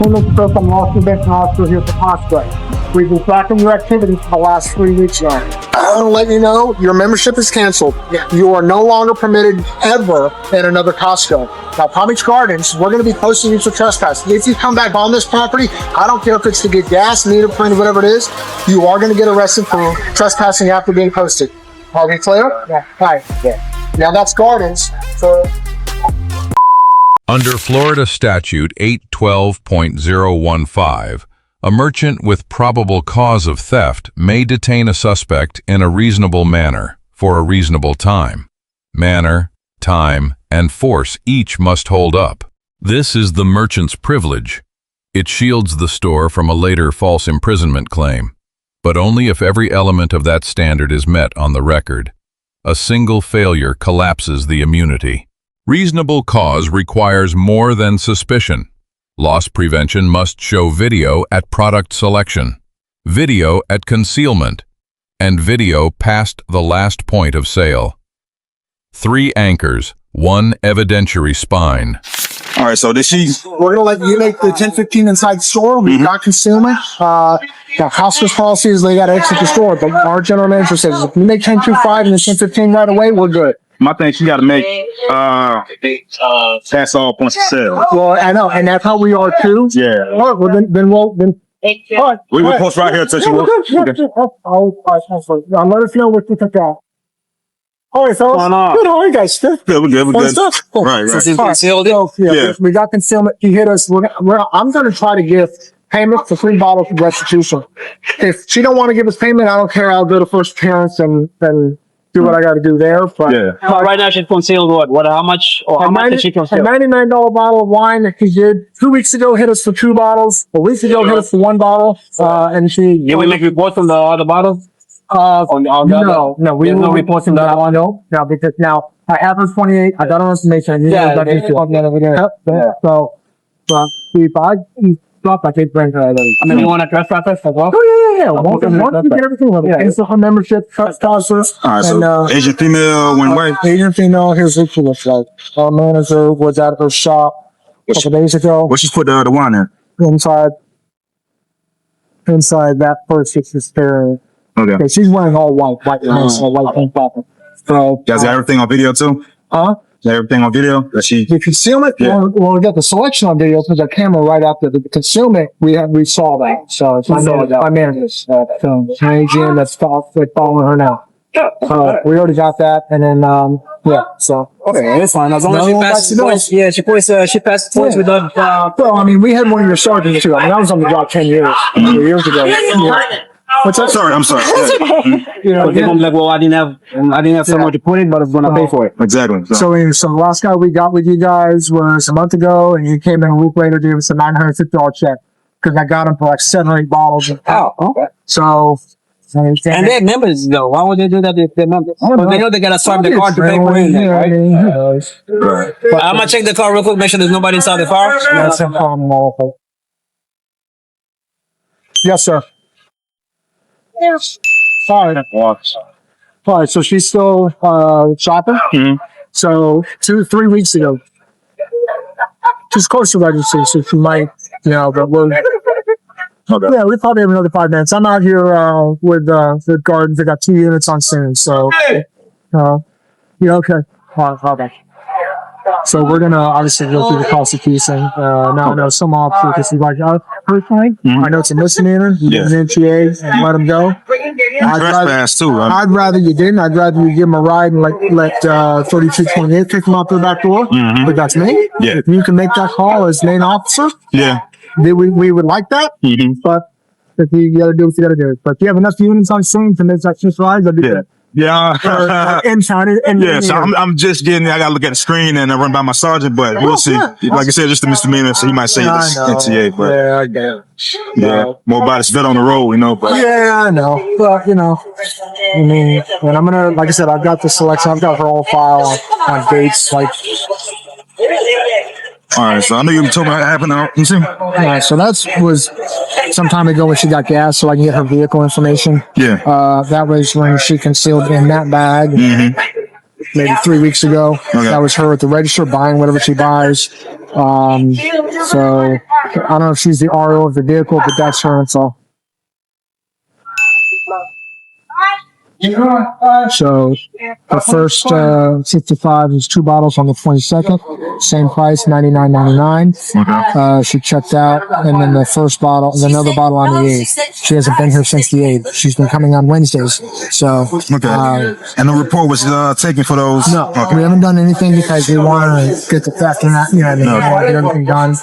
From loss prevention officer here for Costco. We've been tracking your activity for the last 3 weeks now. I want to let you know your membership is canceled. You are no longer permitted ever in another Costco. Now, Palm Beach Gardens, we're going to be posting you for trespass. If you come back on this property, I don't care if it's to get gas, needleprint, whatever it is, you are going to get arrested for trespassing after being posted. Are we clear? Yeah. All right. Yeah. Now that's Gardens. So. Under Florida Statute 812.015, a merchant with probable cause of theft may detain a suspect in a reasonable manner for a reasonable time. Manner, time, and force each must hold up. This is the merchant's privilege. It shields the store from a later false imprisonment claim, but only if every element of that standard is met on the record. A single failure collapses the immunity. Reasonable cause requires more than suspicion. Loss prevention must show video at product selection, video at concealment, and video past the last point of sale. 3 anchors, 1 evidentiary spine. All right, so We're gonna let you make the 10-15 inside the store. We've got concealment. Now, Costco's policy is they gotta exit the store, but our general manager says if you make 10-25 and the 10-15 right away, we're good. my thing, she got to make pass all points of sale. Well, I know, and that's how we are too. Yeah. All right, well, then all right. We will post right here to you. I'll let us know what you took out. All right, fellas. Good, how are you guys? Good. We're good. We're good. Cool. Right. Concealed it? Yeah. We got concealment. He hit us. I'm going to try to give payment for 3 bottles of restitution. If she don't want to give us payment, I don't care. I'll go to first appearance and do what I got to do there. But right now she's concealed what? How much? Or how much did she conceal? A $99 bottle of wine that he did 2 weeks ago hit us for 2 bottles. A week ago hit us for 1 bottle. And she. Did we make reports on the other bottles? No, we have no reports on that one. No, because now I have her 28. I got her information. So, if I drop, I take brand. I mean, you want to trespass as well? Oh yeah. Once we get everything, cancel her membership, trespasser. All right, so Asian female went away. Asian female. Here's what she looks like. Our manager was at her shop a couple days ago. What she put the wine in? Inside that purse, it's just there. Okay. She's wearing all white pink bottom. So, you guys got everything on video too? Huh? Is that everything on video? The concealment, well, we got the selection on video because our camera right after the concealment, we saw that. So it's my manager's. So Jim, that's following her now. We already got that, and then so okay, that's fine. As long as she passes points, she passed points with us. Well, I mean, we had one of your sergeants too. I mean, I was on the job 10 years ago. What's that? Sorry, I'm sorry. They're gonna be like, well, I didn't have somewhere to put it, but it's gonna pay for it. Exactly. So the last guy we got with you guys was a month ago, and you came in a week later to give us a $950 check because I got him for like 7 or 8 bottles. Oh, okay. So. And they're members though. Why would they do that if they're members? Well, they know they gotta swipe the card to pay for it, right? But I'm gonna check the car real quick, make sure there's nobody inside the car. That's no problem. Yes, sir. Yes. All right. So she's still shopping. Mm-hmm. So 3 weeks ago, she's close to registry, so she might, but we're. Okay. Yeah, we probably have another 5 minutes. I'm out here with Gardens. They got 2 units on soon, so yeah, okay. All right. So we're gonna obviously go through the prosecution. Now I know some officers because he's like, personally, I know it's a misdemeanor. You get an NTA and let him go. Trespass too. I'd rather you didn't. I'd rather you give him a ride and let 3228 kick him out the back door. Mm-hmm. But that's me. Yeah. If you can make that call as main officer. Yeah. We would like that, but if you gotta do what you gotta do. But if you have enough units on scene to make that just ride, that'd be good. Yeah. So I'm just getting. I gotta look at the screen and run by my sergeant, but we'll see. Like I said, just a misdemeanor, so you might say it's NTA, but I get it. more about it's vet on the road, But yeah, I know. But I mean, and I'm gonna, like I said, I've got the selection. I've got her whole file on dates, like. All right, so I know you told me what happened. You see? Yeah, so that was some time ago when she got gas, so I can get her vehicle information. Yeah. That was when she concealed in that bag. Maybe 3 weeks ago. Okay. That was her at the register buying whatever she buys. So don't know if she's the RO of the vehicle, but that's her. That's all. So the first 55 is 2 bottles on the 22nd. Same price, $99.99. She checked out, and then the first bottle, another bottle on the 8th. She hasn't been here since the 8th. She's been coming on Wednesdays. So and the report was taken for those. no, we haven't done anything because we want to get the theft and that. You know, what I mean, we want to get everything done.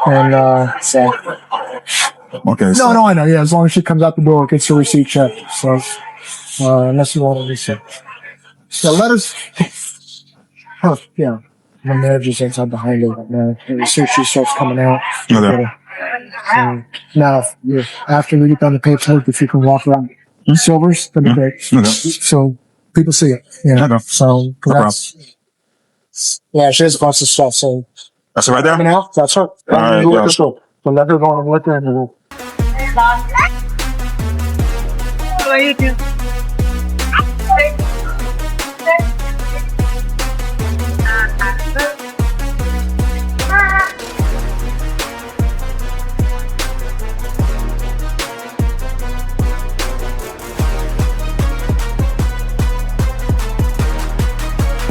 And so. Okay. No, I know. Yeah, as long as she comes out the door, gets the receipt checked. So. Unless you want to reset. So let us. Yeah. My manager's inside behind her. As soon as she starts coming out. Okay. So, now, after we get done the paperwork, if you can walk around silvers, that'd be great. So people see it. Yeah. Okay. So that's. Yeah, she has a bunch of stuff. So that's it right there. Coming out. That's her. All right. So let her go and look at her. How are you doing?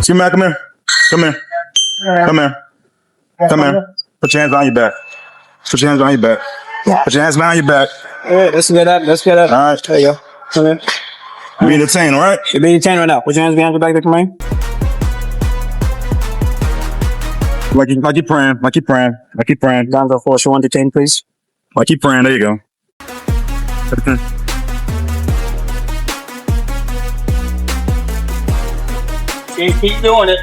See, man, come here. Come here. Come here. Come here. Put your hands behind your back. Put your hands behind your back. Put your hands behind your back. All right, let's get up. Let's get up. All right. There you go. Come here. You're being detained, all right? You're being detained right now. Put your hands behind your back, Victor Maine. Like you're praying. Like you're praying. Like you're praying. Down to 4-1 detained, please. Like you're praying. There you go. Keep doing it.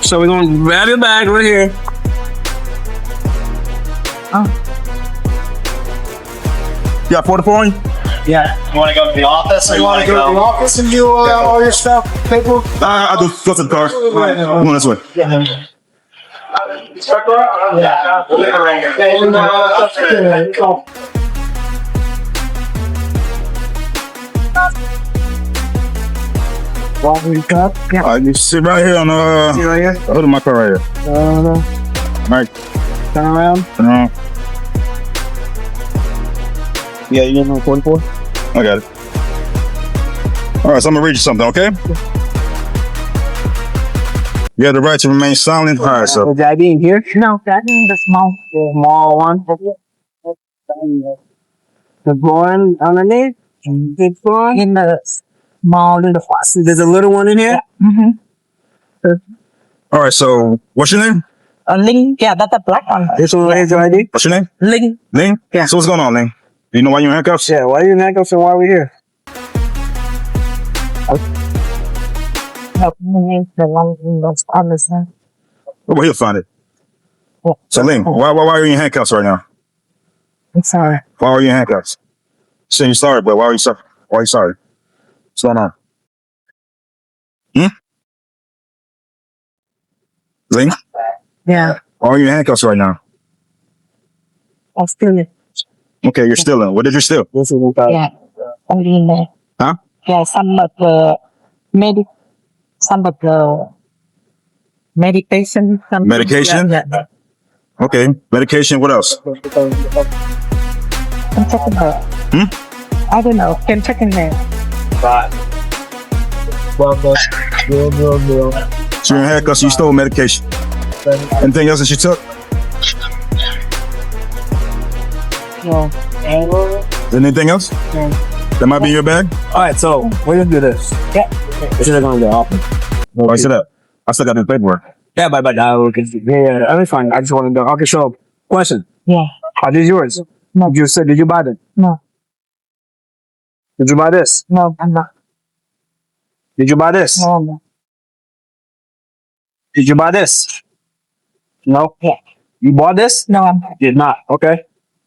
So we're gonna grab your bag right here. You got 44 on you? Yeah. You want to go to the office or You want to go to the office and do all your stuff, paperwork? I'll go to the car. Come on this way. All right, you sit right here on right here. hood of my car right here. All right, Turn around. turn around. Yeah, you get 44. I got it. All right, so I'm gonna read you something, okay? You have the right to remain silent. All right, so Is the ID in here? No, that's in the small. Small one. The one underneath. Big one. In the small little box. There's a little one in here. Mm-hmm. all right, so what's your name? Ling, yeah, that's the black one. This one right here's your ID. What's your name? Ling. Ling? Yeah. So what's going on, Ling? Do you know why you're in handcuffs? Yeah. Why are you in handcuffs and why are we here? Help me, the one that's on the side. Well, he'll find it. Yeah. So Ling, why are you in handcuffs right now? I'm sorry. Why are you in handcuffs? Saying you're sorry, but why are you sorry? Why are you sorry? What's going on? Ling, Yeah, why are you in handcuffs right now? I'm still in. Okay, you're stealing. What did you steal? This is Yeah, I'm in there. Huh? Yeah, some of the medication. Some Medication? Yeah. Okay, medication. What else? I'm checking her. I don't know. I'm checking her. So you're in handcuffs. You stole medication. Anything else that you took? No. Anything else? No. That might be in your bag. All right, so we're gonna do this. Yeah. This is going to the office. Why you say that? I still got the paperwork. Yeah, but yeah, everything's fine. I just want to know. Okay, so question: Yeah. Are these yours? No. You said, did you buy them? No. Did you buy this? No, I'm not. Did you buy this? No, I'm not. Did you buy this? No. Yeah. You bought this? No, I'm not. Did not. Okay.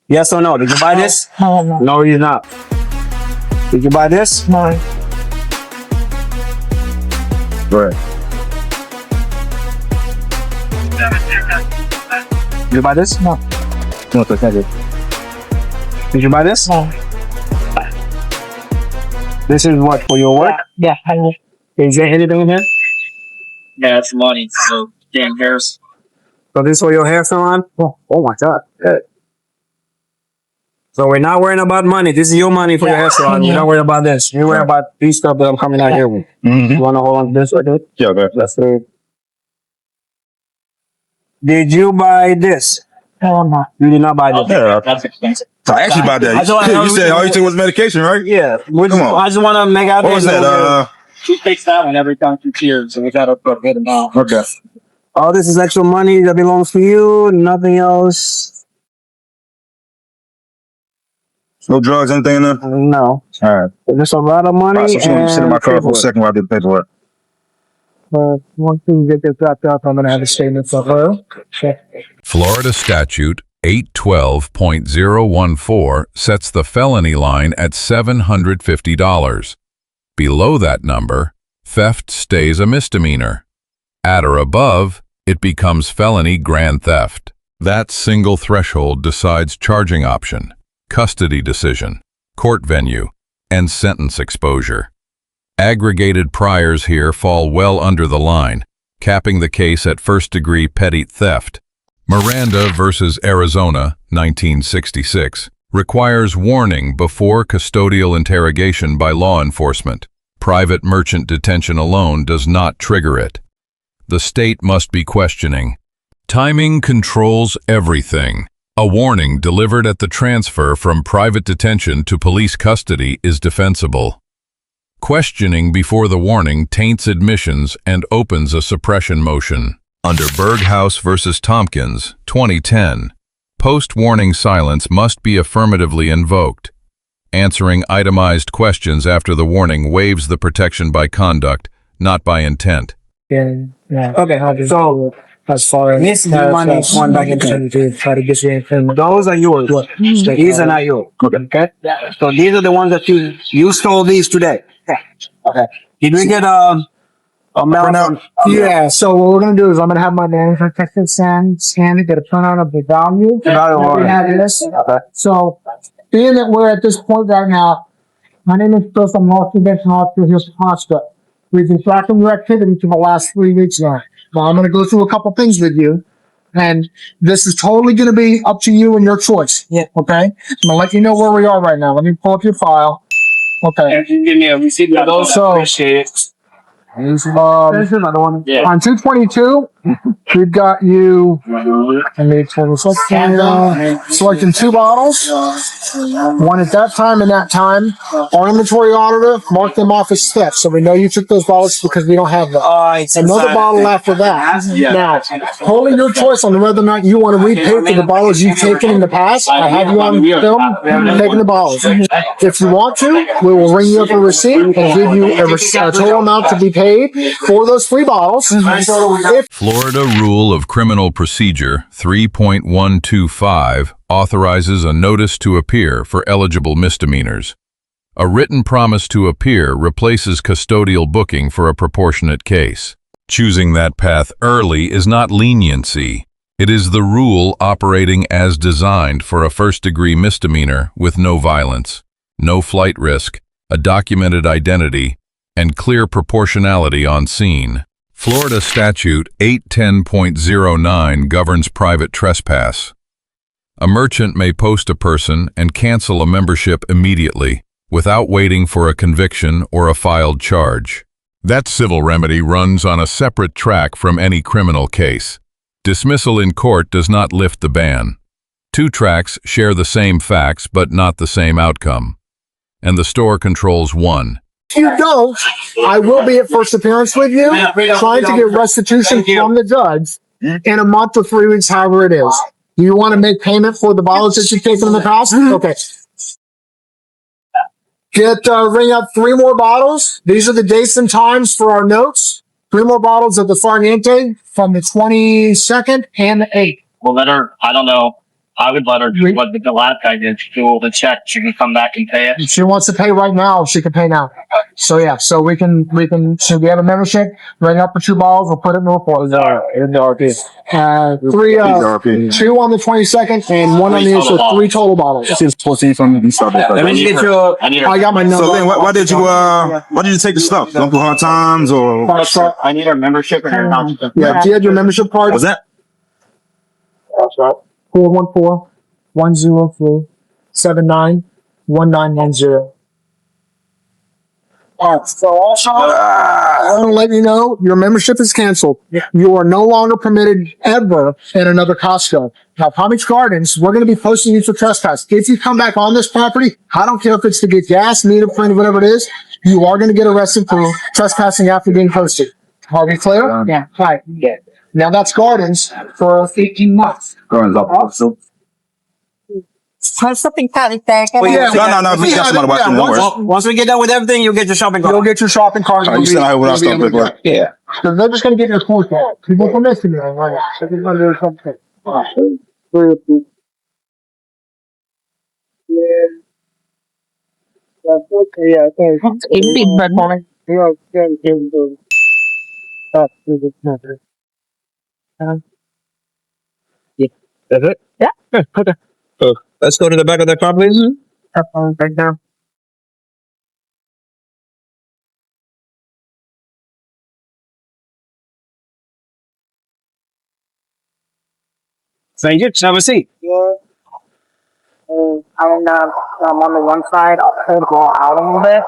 Yes or no? Did you buy this? No, I'm not. No, you did not. Did you buy this? No. Go ahead. Did you buy this? No. No, it's okay. Did you buy this? No. This is what, for your work? Yeah, I will. Is there anything in here? Yeah, it's money. So Damn hairs. So this for your hair salon? Oh my God. So we're not worrying about money. This is your money for your hair salon. We're not worried about this. You're worried about these stuff that I'm coming out here with. You want to hold on to this right there? Yeah, man. That's it. Did you buy this? Hell no. You did not buy this. Yeah. That's expensive. So I asked you about that. You said all you took was medication, right? Yeah. Come on. I just want to make out What was that? She takes that one every time she cheers, so we gotta put a good amount. Okay. All this is extra money that belongs to you. Nothing else. No drugs, anything in there? No. All right. There's a lot of money. All right, so I'm gonna sit in my car for a paperwork. second while I do the paperwork. Once we get this wrapped up, I'm going to have a statement for her. Florida Statute 812.014 sets the felony line at $750. Below that number, theft stays a misdemeanor. At or above, it becomes felony grand theft. That single threshold decides charging option, custody decision, court venue, and sentence exposure. Aggregated priors here fall well under the line, capping the case at first-degree petty theft. Miranda versus Arizona, 1966, requires warning before custodial interrogation by law enforcement. Private merchant detention alone does not trigger it. The state must be questioning. Timing controls everything. A warning delivered at the transfer from private detention to police custody is defensible. Questioning before the warning taints admissions and opens a suppression motion. Under Berghaus versus Tompkins, 2010, post-warning silence must be affirmatively invoked. Answering itemized questions after the warning waives the protection by conduct, not by intent. Yeah. Okay, so As far as this money is going back into to try to get you anything. those are yours. These are not yours. Okay. So these are the ones that you stole these today. Okay. Did we get a amount? Yeah, so what we're gonna do is I'm gonna have my manager check this scan it, get a printout of the value. We have this. Okay. So, being that we're at this point right now, my name is Chris, I'm an officer, Detention officer here at Costco. We've been tracking your activity for the last 3 weeks now. Now, I'm gonna go through a couple things with you, and this is totally gonna be up to you and your choice. Yeah. Okay? I'm gonna let you know where we are right now. Let me pull up your file. Okay. If you give me a receipt for those, So- I appreciate it. There's another one. Yeah. On 222, we've got you. Selecting 2 bottles. One at that time and that time. Our inventory auditor marked them off as theft, so we know you took those bottles because we don't have them. Another bottle after that. Now, totally your choice on whether or not you want to repay for the bottles you've taken in the past. I have you on film taking the bottles. If you want to, we will ring you up a receipt and give you a total amount to be paid for those 3 bottles. If Florida Rule of Criminal Procedure 3.125 authorizes a notice to appear for eligible misdemeanors. A written promise to appear replaces custodial booking for a proportionate case. Choosing that path early is not leniency. It is the rule operating as designed for a first-degree misdemeanor with no violence, no flight risk, a documented identity, and clear proportionality on scene. Florida Statute 810.09 governs private trespass. A merchant may post a person and cancel a membership immediately, without waiting for a conviction or a filed charge. That civil remedy runs on a separate track from any criminal case. Dismissal in court does not lift the ban. 2 tracks share the same facts but not the same outcome. And the store controls one. If you don't, I will be at first appearance with you, trying to get restitution from the judge in a month or 3 weeks, however it is. Do you want to make payment for the bottles that you've taken in the past? Okay. Ring up 3 more bottles. These are the dates and times for our notes. 3 more bottles of the Farniente from the 22nd and the 8th. Well, let her, I don't know. I would let her do what the last guy did. Do all the check. She can come back and pay it. If she wants to pay right now, she can pay now. So yeah, so we so we have a membership, ring up for 2 balls, we'll put it in the report. In the RP. 2 on the 22nd and 1 on the issue, 3 total bottles. She's proceed from the start. Let me get your. I got my number. So then, why did you take the stuff? Going through hard times or? I need her membership and her non. Yeah, do you have your membership card? Was that? 414-103-79-1910. So also, I want to let you know your membership is canceled. You are no longer permitted ever in another Costco. Now, Palm Beach Gardens, we're going to be posting you for trespass. If you come back on this property, I don't care if it's to get gas, meat, or friend, whatever it is, you are going to get arrested for trespassing after being posted. Are we clear? Yeah. Right. Yeah. Now that's Gardens for 18 months. Gardens up. So, Something kind there. no. We got somebody watching. Don't worry. Once we get done with everything, you'll get your shopping cart. You'll get your shopping cart. You said I would stop it. Right? Yeah. So they're just going to get your food cart. People from this to me. Right? So they're going to do something. That's it? Yeah. Okay. Let's go to the back of the car, please. Right now. Thank you. Have a seat. Yeah. I'm on the one side. I'll pull the ball out a little bit.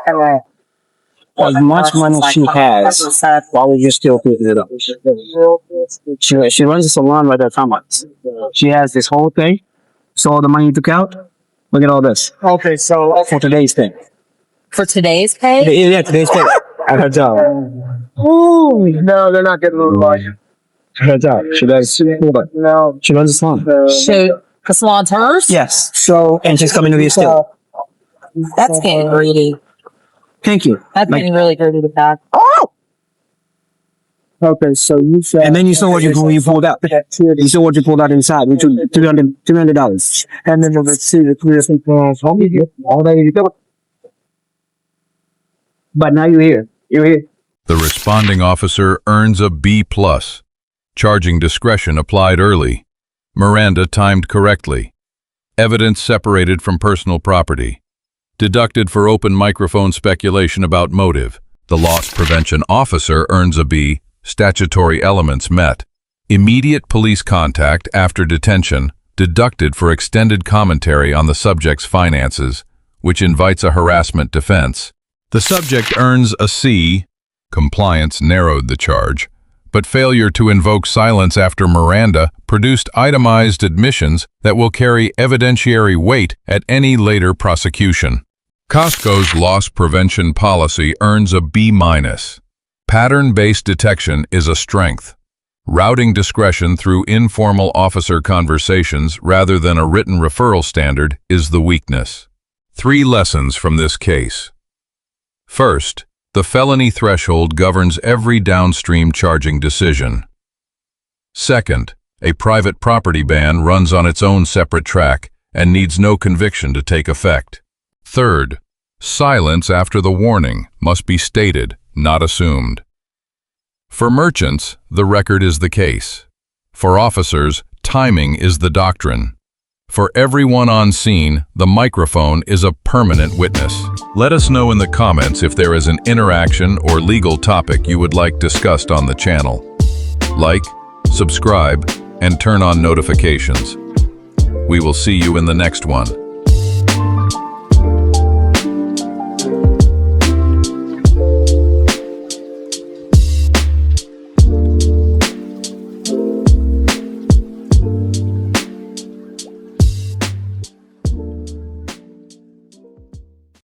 And then. As much money she has, why would you still picking it up? She runs a salon right at Thomas. She has this whole thing. So all the money you took out, look at all this. Okay, so For today's thing. For today's pay? Yeah, today's thing. At her job. no, they're not getting a little budget. At her job. She does. No. She runs a salon. Shoot. The salon's hers? Yes. So And she's coming to be still. That's getting greedy. Thank you. That's getting really greedy with that. okay, so you said, And then you saw what you pulled out. You saw what you pulled out inside. We took $300. and then the receipt of 3 different things. All that you do. But now you're here. You're here. The responding officer earns a B+. Charging discretion applied early. Miranda timed correctly. Evidence separated from personal property. Deducted for open microphone speculation about motive. The loss prevention officer earns a B. Statutory elements met. Immediate police contact after detention, deducted for extended commentary on the subject's finances, which invites a harassment defense. The subject earns a C. Compliance narrowed the charge, but failure to invoke silence after Miranda produced itemized admissions that will carry evidentiary weight at any later prosecution. Costco's loss prevention policy earns a B-. Pattern-based detection is a strength. Routing discretion through informal officer conversations rather than a written referral standard is the weakness. 3 lessons from this case. First, the felony threshold governs every downstream charging decision. Second, a private property ban runs on its own separate track and needs no conviction to take effect. Third, silence after the warning must be stated, not assumed. For merchants, the record is the case. For officers, timing is the doctrine. For everyone on scene, the microphone is a permanent witness. Let us know in the comments if there is an interaction or legal topic you would like discussed on the channel. Like, subscribe, and turn on notifications. We will see you in the next one.